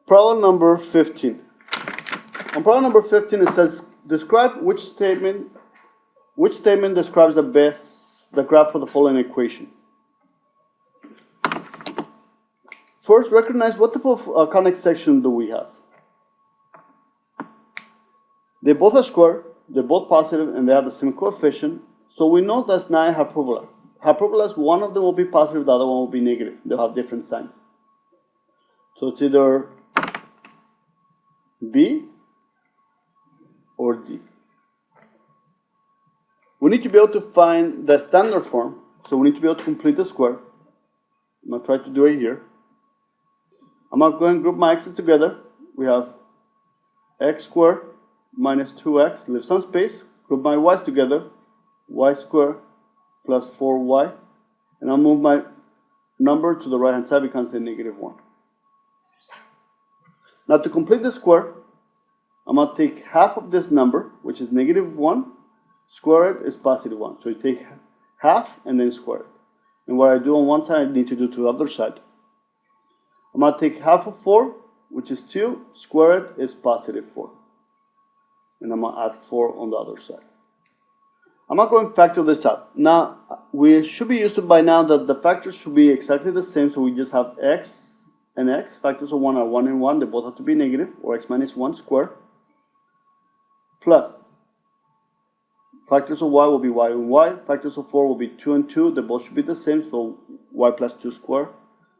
Problem number 15. On problem number 15, it says, describe which statement describes the graph for the following equation. First, recognize what type of conic section do we have. They both are square, they're both positive, and they have the same coefficient. So we know that's not a hyperbola. Hyperbolas, one of them will be positive, the other one will be negative. They'll have different signs. So it's either B or D. We need to be able to find the standard form, so we need to be able to complete the square. I'm going to try to do it here. I'm going to go and group my x's together. We have x squared minus 2x, leave some space, group my y's together, y squared plus 4y, and I'll move my number to the right hand side, becomes a negative 1. Now to complete the square, I'm going to take half of this number, which is negative 1, square it is positive 1. So you take half and then square it. And what I do on one side, I need to do to the other side. I'm going to take half of 4, which is 2, square it is positive 4. And I'm going to add 4 on the other side. I'm not going to factor this out. Now, we should be used to by now that the factors should be exactly the same, so we just have x and x. Factors of 1 are 1 and 1, they both have to be negative, or x minus 1 squared, plus factors of y will be y and y, factors of 4 will be 2 and 2, they both should be the same, so y plus 2 squared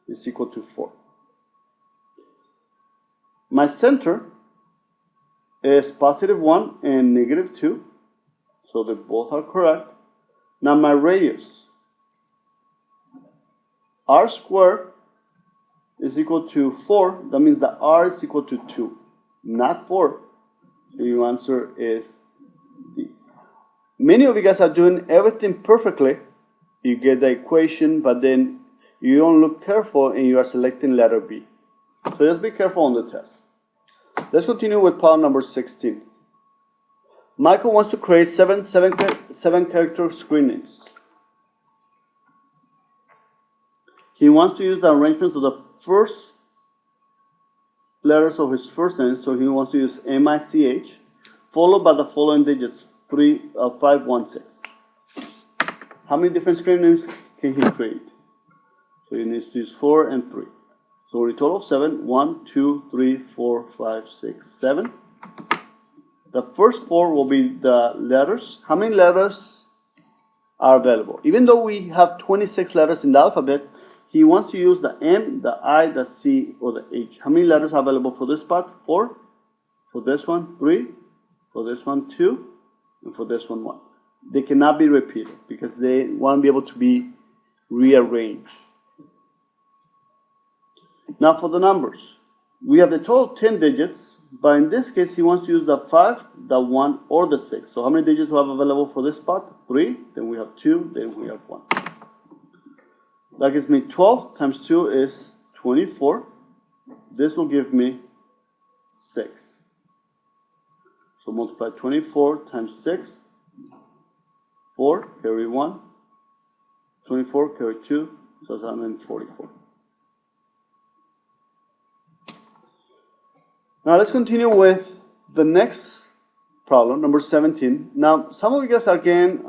is equal to 4. My center is positive 1 and negative 2, so they both are correct. Now my radius, r squared is equal to 4, that means that r is equal to 2, not 4, so your answer is D. Many of you guys are doing everything perfectly, you get the equation, but then you don't look careful and you are selecting letter B. So just be careful on the test. Let's continue with problem number 16. Michael wants to create seven character screen names. He wants to use the arrangements of the first letters of his first name, so he wants to use M-I-C-H, followed by the following digits, 5, 1, 6. How many different screen names can he create? So he needs to use 4 and 3. So a total of 7, 1, 2, 3, 4, 5, 6, 7. The first 4 will be the letters. How many letters are available? Even though we have 26 letters in the alphabet, he wants to use the M, the I, the C, or the H. How many letters are available for this part? 4. For this one, 3. For this one, 2. And for this one, 1. They cannot be repeated because they won't be able to be rearranged. Now for the numbers, we have the total of 10 digits, but in this case he wants to use the 5, the 1, or the 6. So how many digits we have available for this part? 3, then we have 2, then we have 1. That gives me 12 times 2 is 24. This will give me 6. So multiply 24 times 6, 4, carry 1, 24, carry 2, so that's 144. Now let's continue with the next problem, number 17. Now some of you guys are getting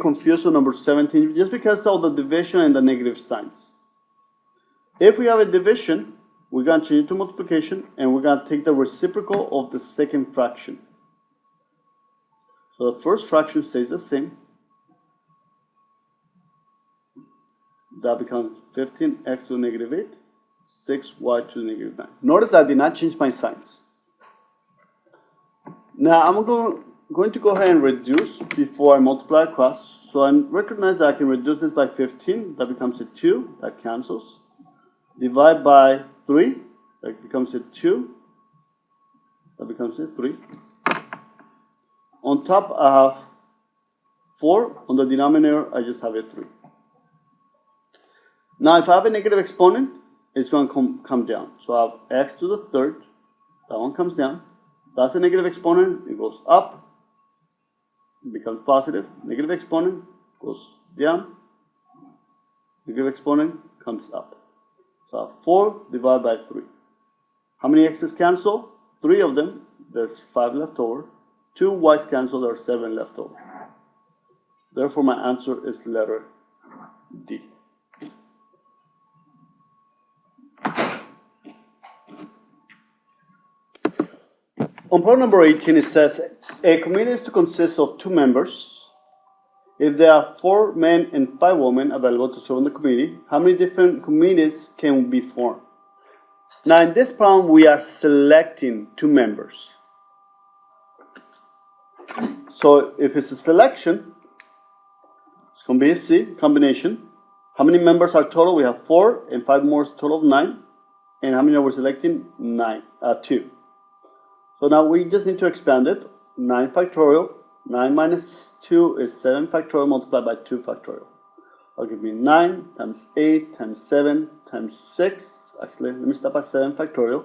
confused with number 17 just because of the division and the negative signs. If we have a division, we're going to change it to multiplication and we're going to take the reciprocal of the second fraction. So the first fraction stays the same. That becomes 15x to the negative 8, 6y to the negative 9. Notice I did not change my signs. Now I'm going to go ahead and reduce before I multiply across. So I recognize that I can reduce this by 15. That becomes a 2. That cancels. Divide by 3. That becomes a 2. That becomes a 3. On top I have 4. On the denominator I just have a 3. Now, if I have a negative exponent, it's going to come down. So I have x to the third. That one comes down. That's a negative exponent. It goes up. It becomes positive. Negative exponent goes down. Negative exponent comes up. So 4 divided by 3. How many x's cancel? 3 of them. There's 5 left over. 2 y's cancel. There are 7 left over. Therefore, my answer is letter D. On problem number 18, it says, a committee is to consist of 2 members. If there are 4 men and 5 women available to serve on the committee, how many different committees can be formed? Now, in this problem, we are selecting 2 members. So, if it's a selection, it's going to be a C, combination. How many members are total? We have 4 and 5 more, total of 9. And how many are we selecting? 2. So now we just need to expand it. 9 factorial. 9 minus 2 is 7 factorial multiplied by 2 factorial. That'll give me 9 times 8 times 7 times 6. Actually, let me stop at 7 factorial.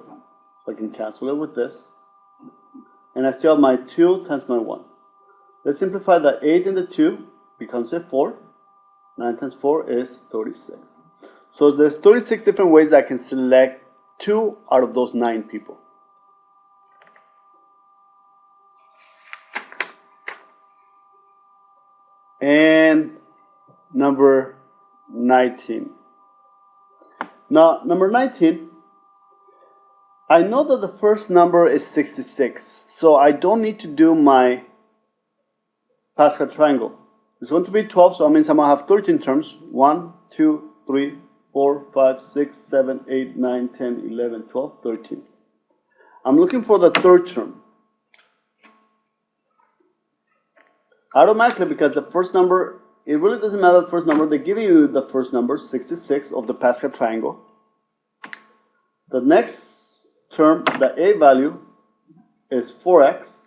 So I can cancel it with this. And I still have my 2 times my 1. Let's simplify the 8 and the 2 becomes a 4. 9 times 4 is 36. So there's 36 different ways that I can select 2 out of those 9 people. And number 19. Now, number 19, I know that the first number is 66, so I don't need to do my Pascal triangle. It's going to be 12, so that means I'm going to have 13 terms. 1, 2, 3, 4, 5, 6, 7, 8, 9, 10, 11, 12, 13. I'm looking for the third term. Automatically, because the first number, it really doesn't matter the first number. They're giving you the first number, 66, of the Pascal triangle. The next term, the A value, is 4x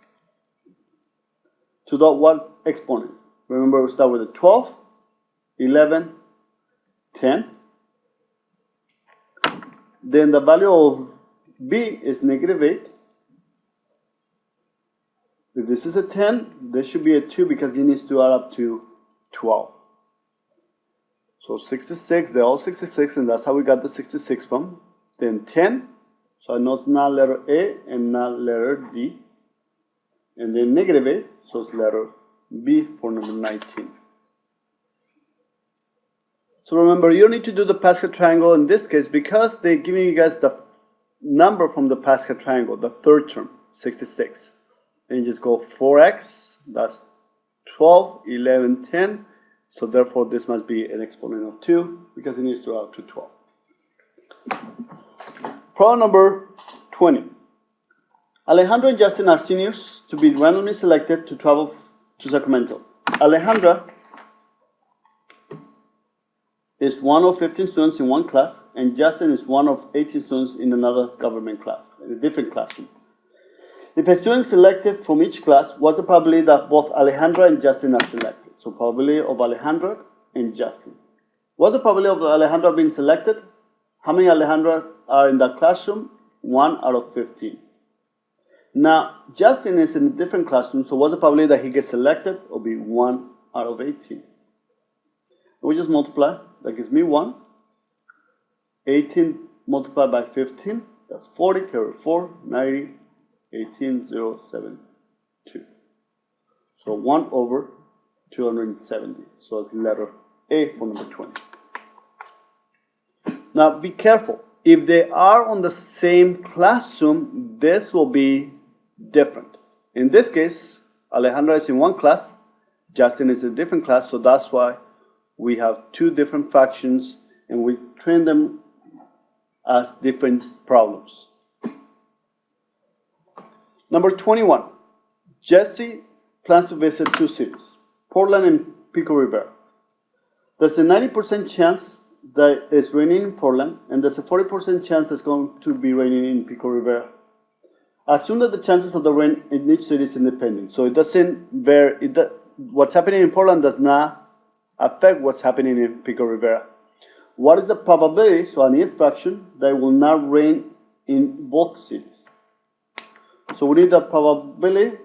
to the what exponent? Remember, we start with the 12, 11, 10. Then the value of B is negative 8. If this is a 10, this should be a 2 because it needs to add up to 12. So 66, they're all 66, and that's how we got the 66 from. Then 10, so I know it's not letter A and not letter D. And then negative 8, so it's letter B for number 19. So remember, you don't need to do the Pascal triangle in this case because they're giving you guys the number from the Pascal triangle, the third term, 66. And you just go 4x, that's 12, 11, 10. So therefore, this must be an exponent of 2 because it needs to add up to 12. Problem number 20. Alejandro and Justin are seniors to be randomly selected to travel to Sacramento. Alejandra is one of 15 students in one class, and Justin is one of 18 students in another government class, in a different classroom. If a student is selected from each class, what's the probability that both Alejandra and Justin are selected? So probability of Alejandra and Justin. What's the probability of Alejandra being selected? How many Alejandra are in that classroom? 1 out of 15. Now, Justin is in a different classroom, so what's the probability that he gets selected? Will be 1 out of 18. We just multiply. That gives me 1. 18 multiplied by 15, that's 40, carry 4, 90, 18, 0, 7, 2. So 1 over 270. So it's letter A for number 20. Now be careful. If they are on the same classroom, this will be different. In this case, Alejandra is in one class, Justin is in a different class, so that's why we have 2 different factions and we train them as different problems. Number 21. Jesse plans to visit 2 cities, Portland and Pico Rivera. There's a 90% chance that it's raining in Portland, and there's a 40% chance it's going to be raining in Pico Rivera. Assume that the chances of the rain in each city is independent. So it doesn't vary. What's happening in Portland does not affect what's happening in Pico Rivera. What is the probability, so I need a fraction, that it will not rain in both cities? So we need the probability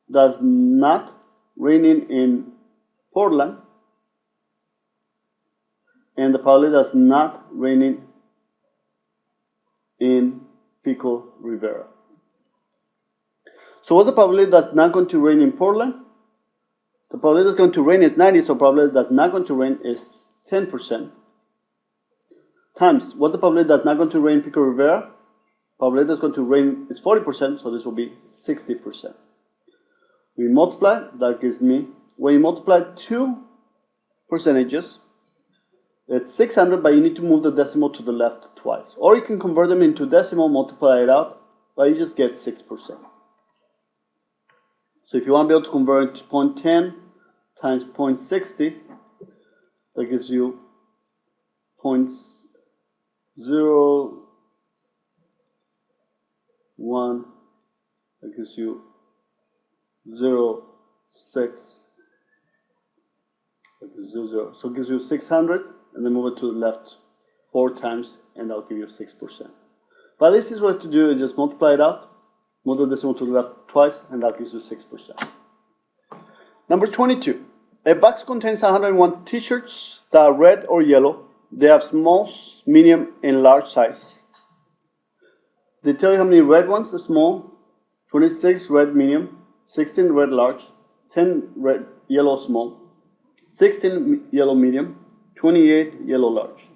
that's not raining in Portland and the probability that's not raining in Pico Rivera. So what's the probability that's not going to rain in Portland? The probability that's going to rain is 90, so the probability that's not going to rain is 10%. Times, what's the probability that's not going to rain in Pico Rivera? Probability that's going to rain is 40%, so this will be 60%. We multiply, that gives me, when you multiply two percentages, it's 600, but you need to move the decimal to the left twice. Or you can convert them into decimal, multiply it out, but you just get 6%. So if you want to be able to convert it to 0.10 times 0.60, that gives you 0.01, that gives you 0.6, that gives you 0. So it gives you 600, and then move it to the left 4 times, and that'll give you 6%. But this is what to do, is just multiply it out, move the decimal to the left twice, and that gives you 6%. Number 22. A box contains 101 t-shirts that are red or yellow. They have small, medium, and large size. They tell you how many red ones are small, 26 red medium, 16 red large, 10 red yellow small, 16 yellow medium, 28 yellow large.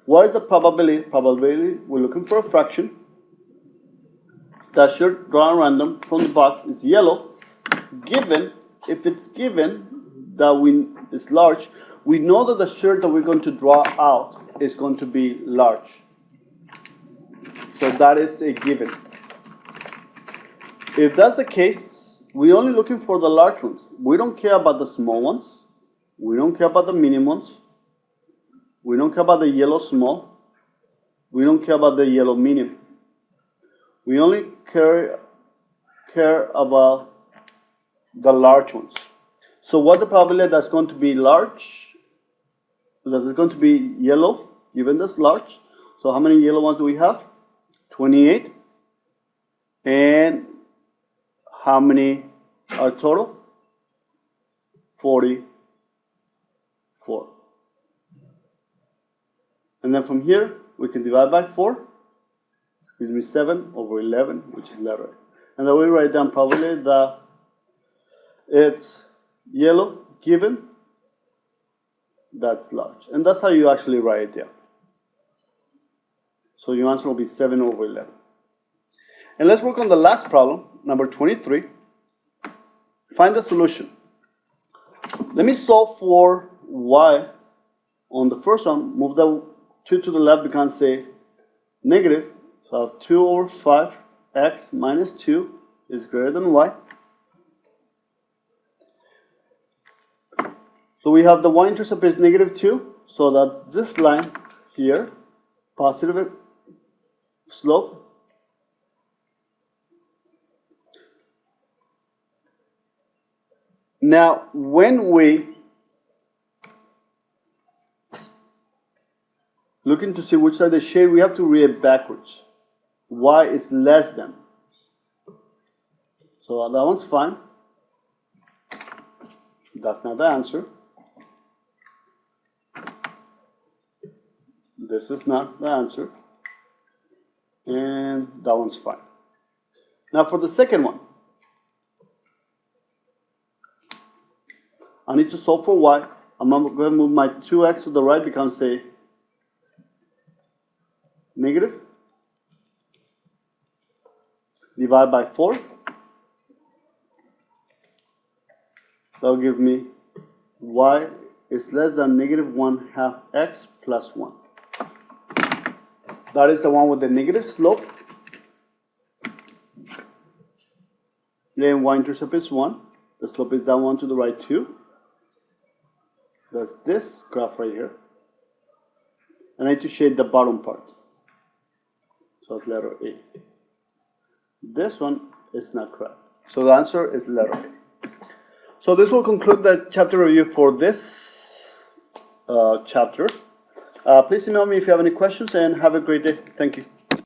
What is the probability? Probability, we're looking for a fraction. That shirt drawn random from the box is yellow. Given, if it's given that it's large, we know that the shirt that we're going to draw out is going to be large. So that is a given. If that's the case, we're only looking for the large ones. We don't care about the small ones. We don't care about the medium ones. We don't care about the yellow small. We don't care about the yellow medium. We only care about the large ones. So what's the probability that's going to be large? That is going to be yellow, given this large. So how many yellow ones do we have? 28. And how many are total? 44. And then from here, we can divide by 4. Gives me 7 over 11, which is letter A. And then we write down probability that it's yellow, given, that's large. And that's how you actually write it down. So your answer will be 7 over 11. And let's work on the last problem, number 23. Find the solution. Let me solve for y on the first one. Move the 2 to the left, we can say negative. So I have 2 over 5, x minus 2 is greater than y. So we have the y-intercept is negative 2, so that this line here, positive slope, now when we looking to see which side is shade, we have to read it backwards. Y is less than. So that one's fine. That's not the answer. This is not the answer. And that one's fine. Now for the second one, I need to solve for y. I'm going to move my 2x to the right, becomes say negative. Divide by 4. That'll give me y is less than negative 1/2 x plus 1. That is the one with the negative slope. Then y-intercept is 1. The slope is down 1 to the right 2. That's this graph right here. And I need to shade the bottom part. So it's letter A. This one is not correct. So the answer is letter A. So this will conclude the chapter review for this chapter. Please email me if you have any questions, and have a great day. Thank you.